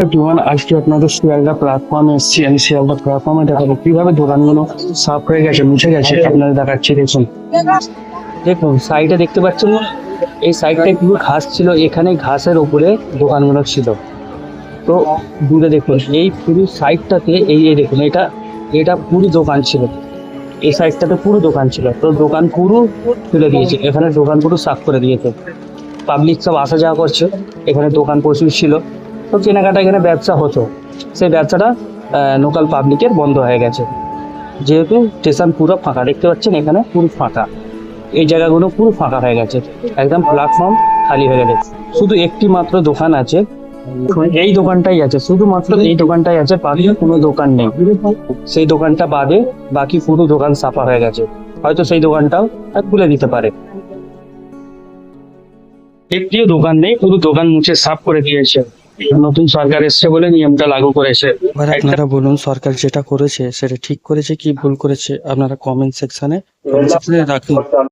everyone, আজকে আপনাদের শিয়ালদা প্ল্যাটফর্মে এসেছি। আমি শিয়ালদা প্ল্যাটফর্মে দেখাবো কিভাবে দোকানগুলো সাফ হয়ে গেছে, মুছে গেছে। আপনাদের দেখাচ্ছি, দেখুন দেখুন সাইডে দেখতে পাচ্ছেন না, এই সাইডটায় পুরো ঘাস ছিল, এখানে ঘাসের উপরে দোকানগুলো ছিল। তো দূরে দেখুন এই পুরো সাইডটাতে এই দেখুন এটা এটা পুরো দোকান ছিল, এই সাইডটাতে পুরো দোকান ছিল। তো দোকান পুরো তুলে দিয়েছে, এখানে দোকান পুরো সাফ করে দিয়েছে। পাবলিক সব আসা যাওয়া করছে, এখানে দোকান প্রচুর ছিল। তো কেনাকাটা এখানে ব্যবসা হতো, সেই ব্যবসাটা লোকাল পাবলিকের বন্ধ হয়ে গেছে, যেহেতু স্টেশন পুরো ফাঁকা। দেখতে পাচ্ছেন এখানে পুরো ফাঁকা, এই জায়গাগুলো পুরো ফাঁকা হয়ে গেছে, একদম প্ল্যাটফর্ম খালি হয়ে গেছে। শুধু একটি মাত্র দোকান আছে, এই দোকানটাই আছে, শুধুমাত্র এই দোকানটাই আছে, বাকি কোনো দোকান নেই। সেই দোকানটা বাদে বাকি পুরো দোকান সাফা হয়ে গেছে, হয়তো সেই দোকানটাও খুলে দিতে পারে। একটিও দোকান নেই, পুরো দোকান মুছে সাফ করে দিয়েছে। নতুন সরকার এসছে বলে নিয়মটা লাগু করেছে। এবার আপনারা বলুন সরকার যেটা করেছে সেটা ঠিক করেছে কি ভুল করেছে, আপনারা কমেন্ট সেকশনে রাখুন।